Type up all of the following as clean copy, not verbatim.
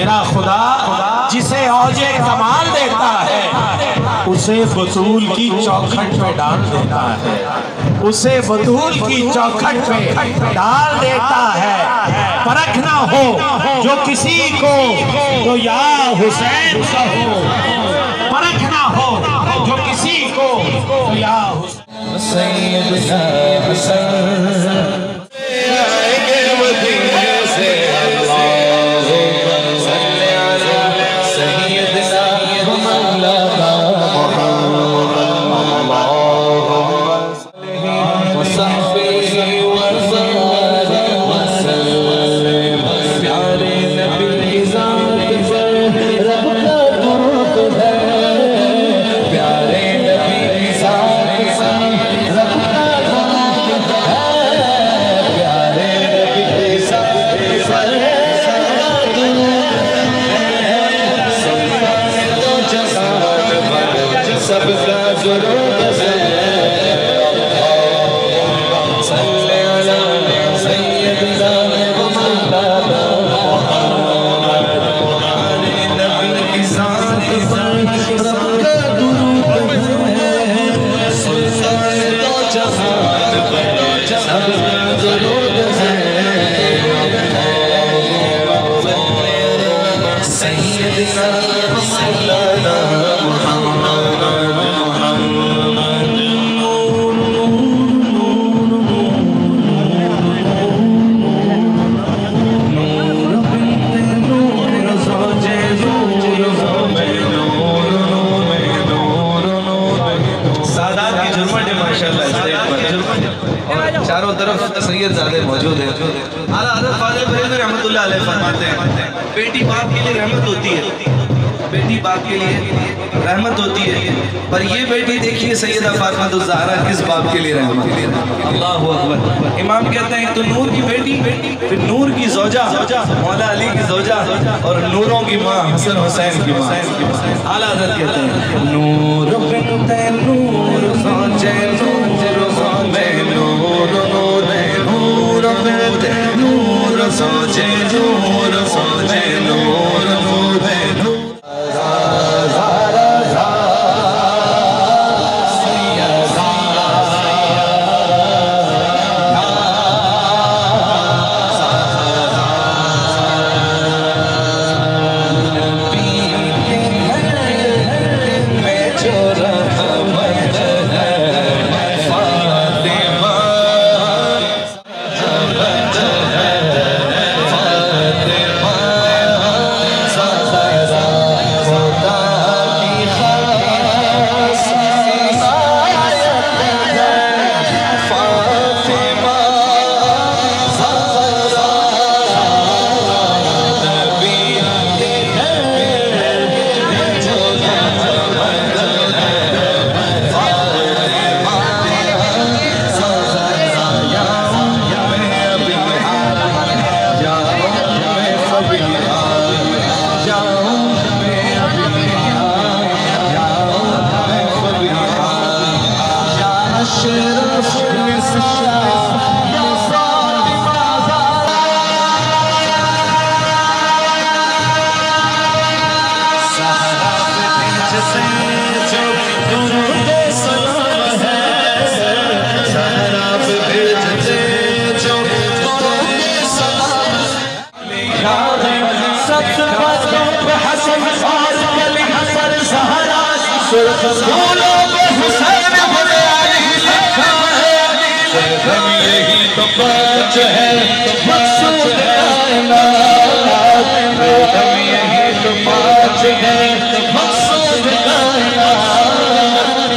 मेरा खुदा जिसे औजे कमाल देता है उसे बतूल की चौखट पे डाल देता है, उसे बतूल की चौखट पे डाल देता है। परख ना हो जो किसी को तो या हुसैन कहो, परख ना हो जो किसी को तो या हुसैन। चारों तरफ सैयदजादे मौजूद हैं। आला हज़रत फ़ाज़िल बरेलवी रहमतुल्लाह अलैह फरमाते हैं, बेटी बाप के लिए रहमत होती है, बेटी बाप के लिए रहमत होती है, पर ये बेटी देखिए सैयदा फ़ातिमा ज़हरा किस बाप के लिए रहमत है। अल्लाहु अकबर। इमाम कहते हैं तो नूर की बेटी, फिर नूर की ज़ौजा मौला अली की ज़ौजा, और नूरों की माँ हसन हुसैन की माँ। आला हज़रत कहते हैं नूर बिनते नूर ज़ौजे नूर ज़ौजे नूर नूर नूर बिनते नूर ज़ौजे नूर ज़ौजे नूर नूर यही तो बात है मकसूद कायनात, यही तो बात है मकसूद कायनात।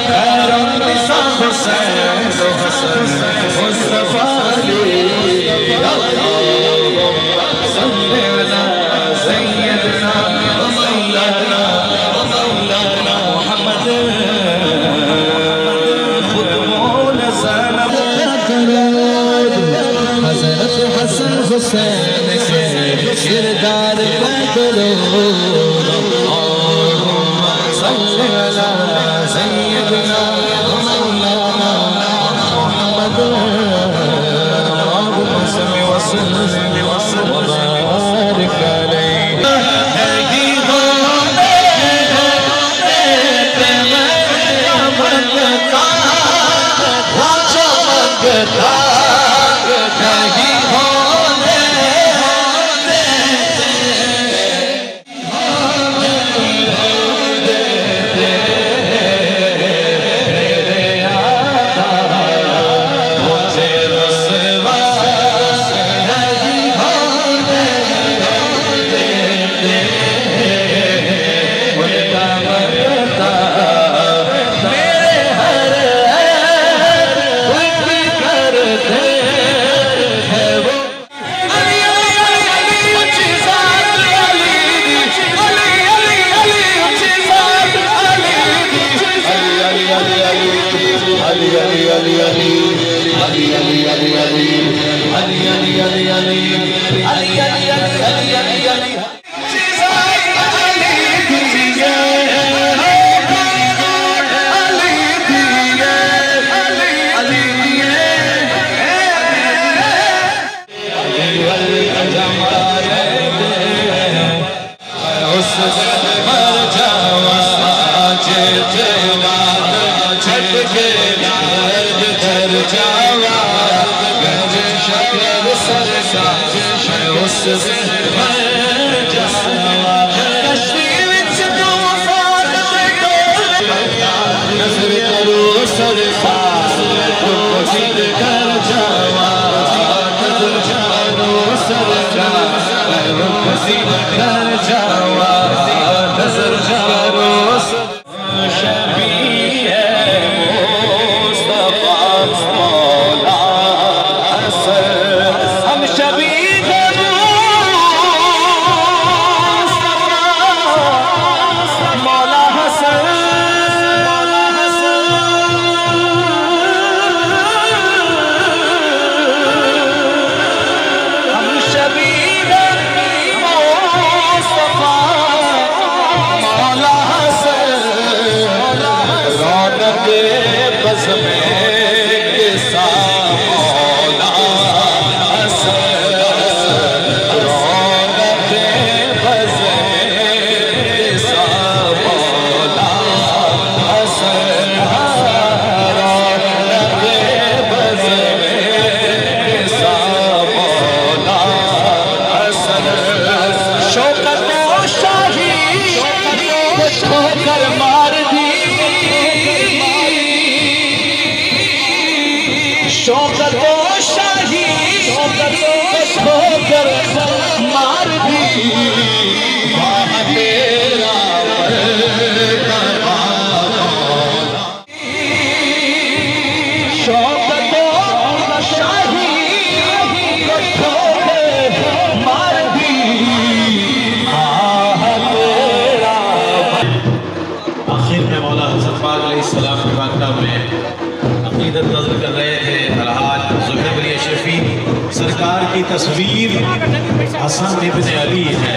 खैरुन निसा हुसैन मुस्तफा अली, सल्ले अला सय्यदना व मौलाना मुहम्मद। हज़रत हसन हुसैन के किरदार पे दरूद, सल्ले अला सय्यदना व मौलाना मुहम्मद। तस्वीर हसन इब्न अली है।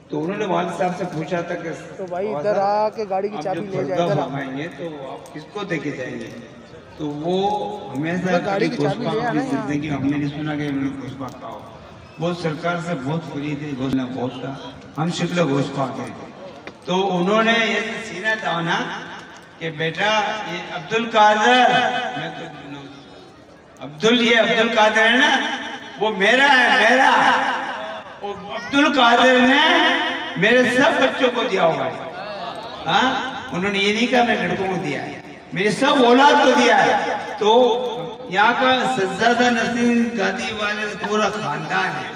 तो उन्होंने वालिद साहब से पूछा था कि तो भाई इधर आके गाड़ी की चाबी ले जाए, इधर आएंगे तो आप किसको देके जाएंगे? तो वो हमेशा गाड़ी की चाबी ले आना है। जिंदगी हमने नहीं सुना कि उन्होंने घोष पाका हो। वो सरकार से बहुत खुली थी, घोषणा बहुत था, हम शिकल घोष पाके। तो उन्होंने ये सीना ताना कि बेटा ये अब्दुल कादर, मैं तो ये अब्दुल कादर है ना, वो मेरा है, मेरा। और अब्दुल कादर ने मेरे सब बच्चों को दिया होगा। हाँ, उन्होंने ये नहीं कहा मैं लड़कों को दिया है, मेरे सब औलाद को दिया है। तो यहाँ का सज्जादा नसीर गादी वाले पूरा खानदान है,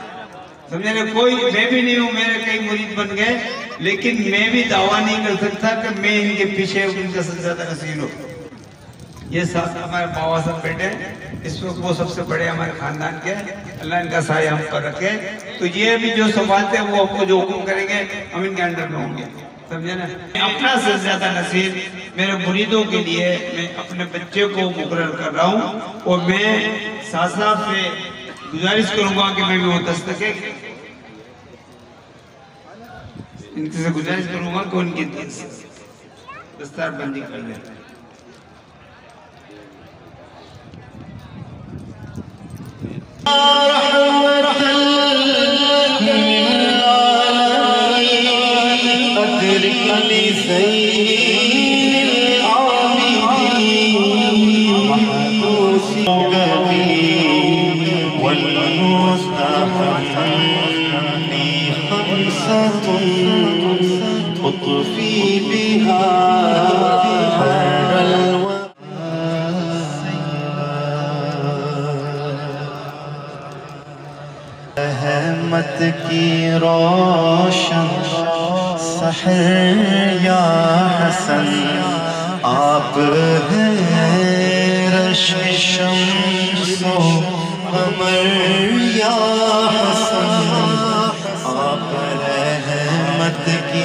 समझे ना। कोई मैं भी नहीं हूँ, मेरे कई मुरीद बन गए, लेकिन मैं भी दावा नहीं कर सकता कि मैं इनके पीछे उनका सज्जादा नसीर हूँ। ये साथ हमारे बाबा साहब बेटे, इस वक्त वो सबसे बड़े हमारे खानदान के, अल्लाह इनका साया हम पर रखे। तो ये भी जो संभालते हैं वो आपको जो हुक्म करेंगे हम इनके अंडर में होंगे, समझे ना। अपना से ज्यादा नसीब मेरे मुरीदों के लिए मैं अपने बच्चे को मुकर्रर कर रहा हूँ। और मैं साथ साथ से गुजारिश करूंगा कि मैं भी वो दस्तके इनसे गुजारिश करूंगा कि उनकी दस्तार बंदी कर लें। रहमत की रोशन सहर या हसन, आप हैं रश्क शम्सो कमर या हसन, आप रहमत की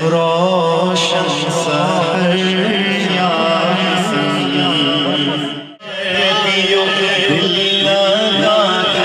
रोशन सहर या हसन। दिल लगा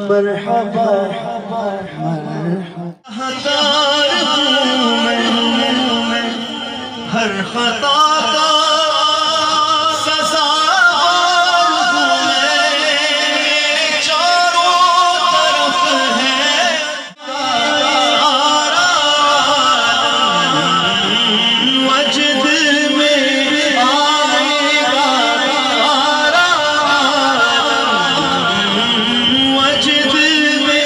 मरहबा हतार हूँ मैं, हर खता का सज़ावार हूँ मैं, चारों तरफ है वजद में आएगा तारा, वजद में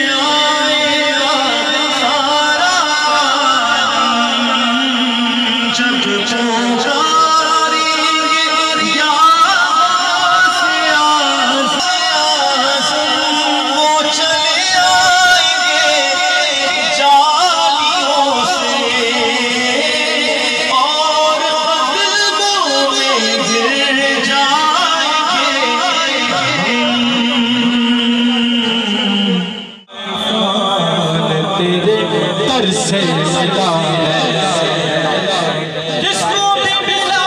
आएगा तारा, जब पुकारेंगे या वो चले आएंगे जालियों से और कदमों में गिर जाएंगे। तेरे दर से सदा जिसको भी मिला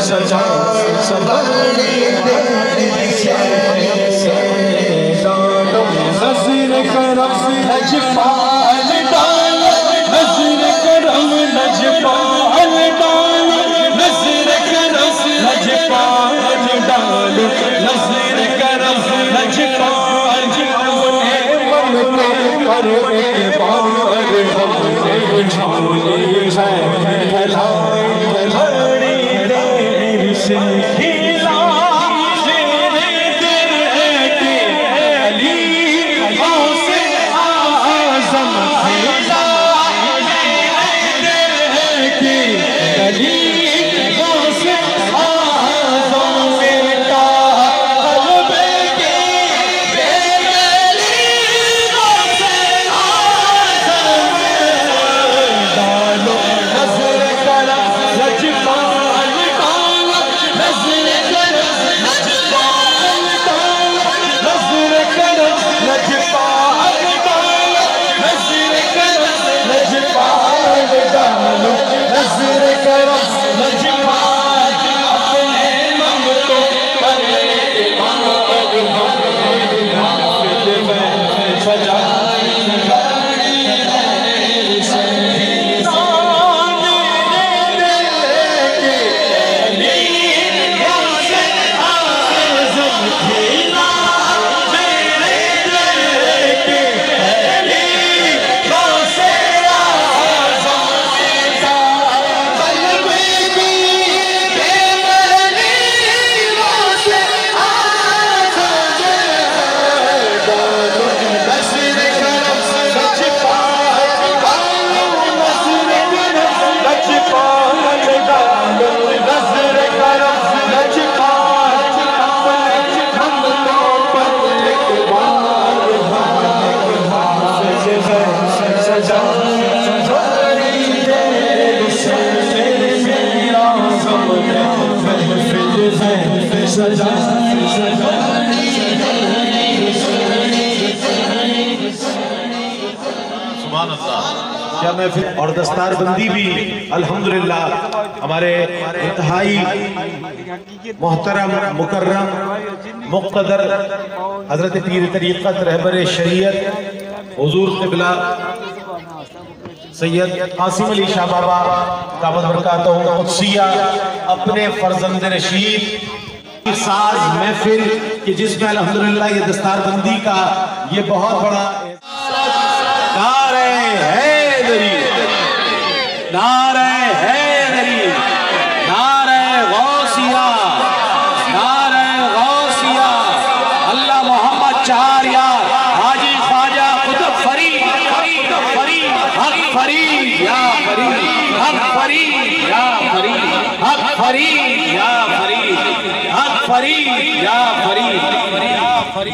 सजा सजाने नज़र करम लजपाल डाल नज़र करम लजपाल डाल नज़र करम लजपाल डाल नज़र करम लजपाल अपने मन पे कर एतबार हमने झोली है फैलाई फैलानी देर से खिला तेरे दिल के अली से आज़म खिला तेरे दिल के अली से आज़म बेटा कल्ब के बेगली से आज़म डालो नज़र करम लजपाल डाल नज़र करम लजपाल डाल नज़र करम लजपाल डाल नज़र करम लजपाल डाल नज़र करम लजपाल अपने मंगतों पर सजा क्या मैं फिर और दस्तारबंदी भी अल्हम्दुलिल्लाह हमारे इंतहाई मोहतरम मुकर्रम मुक़्तदर हज़रत पीर तरीक़त रहबर शरीयत हुज़ूर क़िबला सैयद कासिम अली शाह बाबा दामद बरकातहू क़ुद्सिया अपने फर्जंद रशीद साज महफिल कि जिसमें अल्हम्दुलिल्लाह ये दस्तारबंदी का ये बहुत बड़ा नारे हैदरी नारे हैदरी नारे गौसिया नारे गौसिया अल्लाह मोहम्मद चार यार हाजी ख्वाजा कुतुब फरीद हक फरीद या फरीद हक फरीद या फरीद हक फरीद या फरीद हक फरीद या फरीद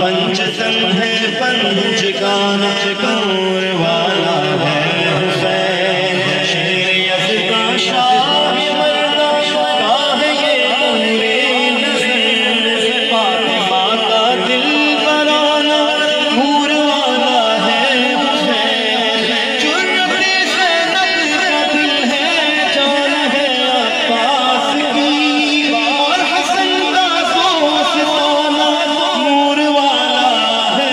पंचतन है पंच गान कौर वाला है हुसैन शरीयत का शाह मर्दा का है ये पूरे नस्ल फातिमा का दिल बराना नूर वाला है हुसैन जुर्रते ज़ैनब का दिल है जान है अब्बास की और हसन का दोस्ताना नूर वाला है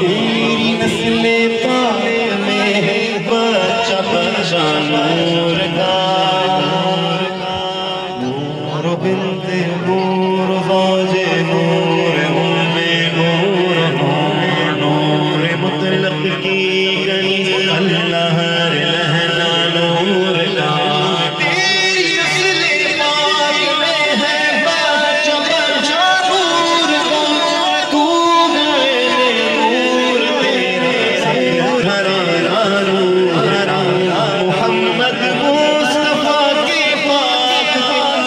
तेरी नस्ल पाक में है बच्चा बच्चा नूर का नूर बिन्ते नूर ज़ौजे नूर उम्मे नूर नूर मुतलक की गनी अल्लाह रहना नूर का तेरी नस्ल पाक में है बच्चा बच्चा नूर का तू मेरे नूर तेरे नूर मोहम्मद मुस्तफा के पाक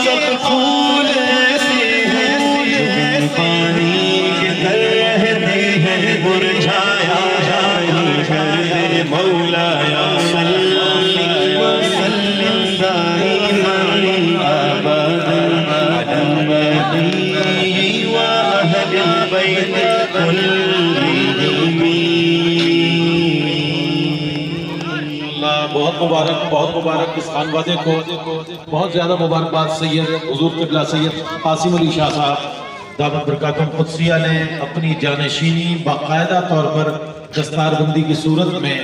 सब फूल ऐसे हैं पानी के तर रहते हैं मुरझाया जाए मौलाया सल्ली वसल्लिम दाइमन अबदन अला नबी व अहलिल बैत बहुत मुबारक इस खानवादे को बहुत ज़्यादा मुबारकबाद। सैयद हुजूर क़िबला सैयद कासिम अली शाह साहब दामत बरकातुहुम क़ुद्सिया ने अपनी जानशीनी बाकायदा तौर पर दस्तारबंदी की सूरत में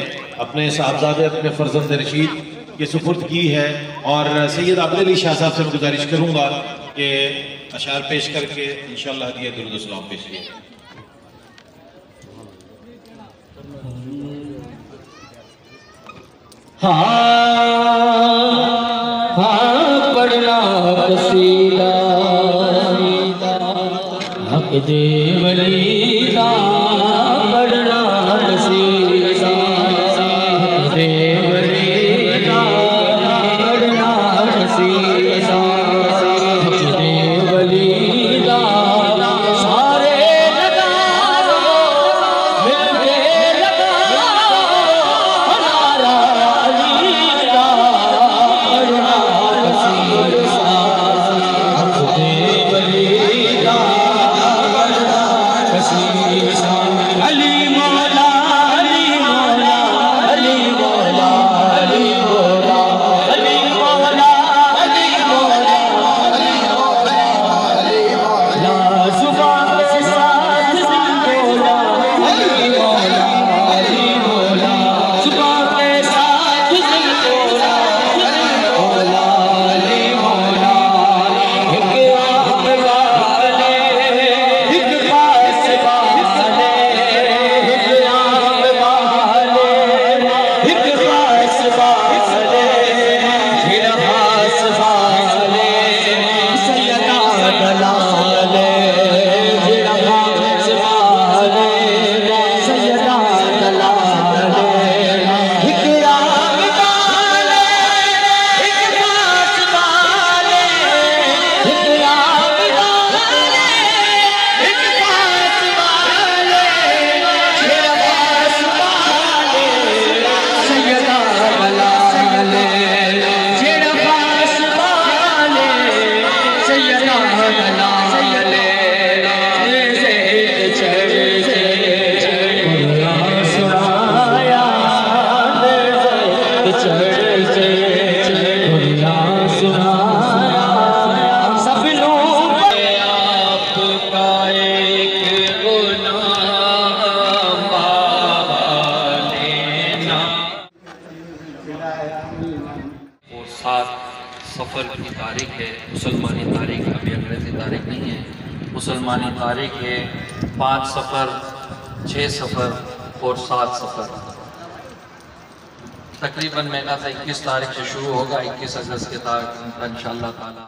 अपने साहबजादे अपने फर्जंद रशीद के सुपुर्द की है। और सैयद आबिद अली शाह साहब से मैं गुजारिश करूँगा कि अशार पेश करके इंशाअल्लाह हदिया दुरूद व सलाम पेश किए। पढ़ना कसीदा हक दे वलीदा पढ़ना कसीदा हक दे वलीदा पढ़ना कसीदा हक दे वलीदा सारे लगा मिलके लगा नारा अलीदा पढ़ना कसीदा हक दे वलीदा पढ़ना कसीदा अली मौला अली मौला अली मौला अली मौला अली मौला अली मौला अली मौला अली मौला जुबान के साथ दिल बोला अली मौला अली मौला जुबान के साथ दिल बोला अली मौला अली मौला एक आप वाले एक खास वाले एक आप वाले एक खास वाले फिर खास वाले सैयदा दलाले फिर खास वाले सैयदा दलाले एक आप वाले एक खास वाले एक आप वाले एक खास वाले फिर खास वाले सैयदा दलाले फिर खास वाले सैयदा दलाले से चढ़ से कुरान सुनाया चढ़ से कुरान सुनाया सब लोग आपका एक गुनाह माफ लेना खिलाए। आमीन। और 7 सफ़र की तारीख है, मुसलमानी तारीख, अभी अंग्रेज़ी तारीख नहीं है, मुसलमानी तारीख है 5 सफ़र, 6 सफ़र और 7 सफ़र। तकरीबन मेरे ख्याल से 21 तारीख से शुरू होगा, 21 अगस्त के तक इंशाअल्लाह ताला।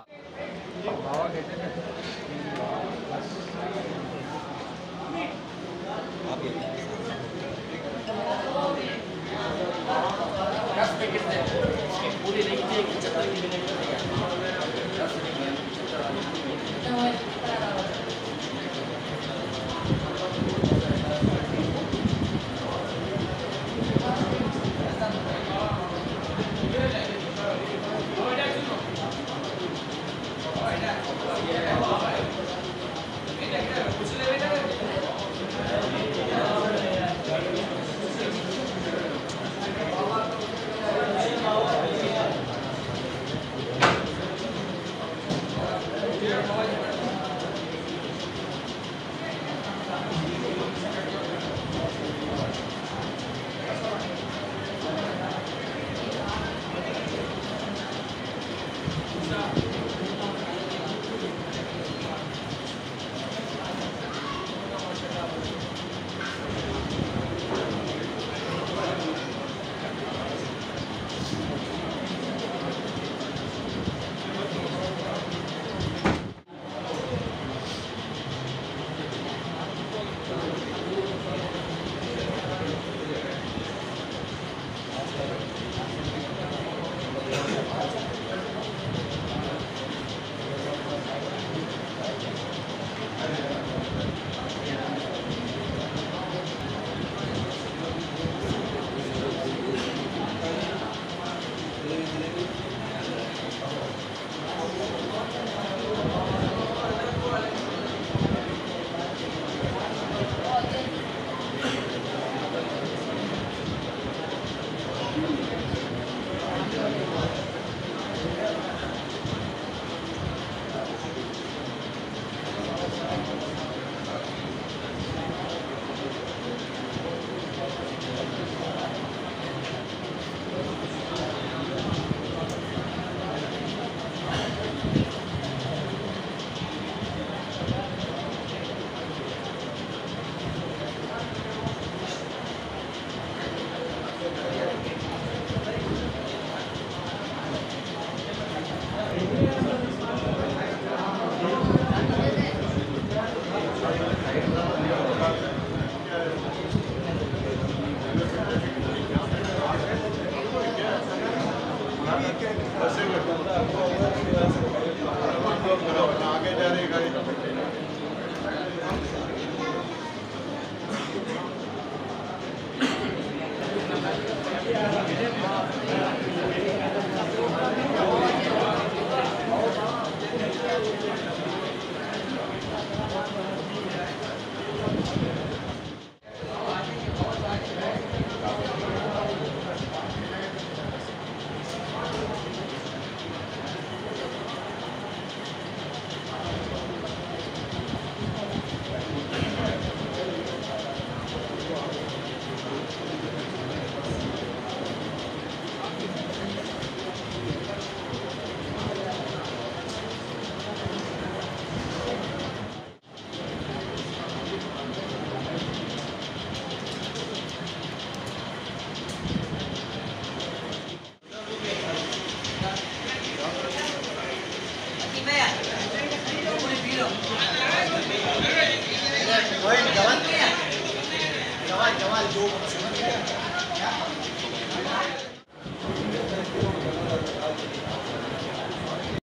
जवान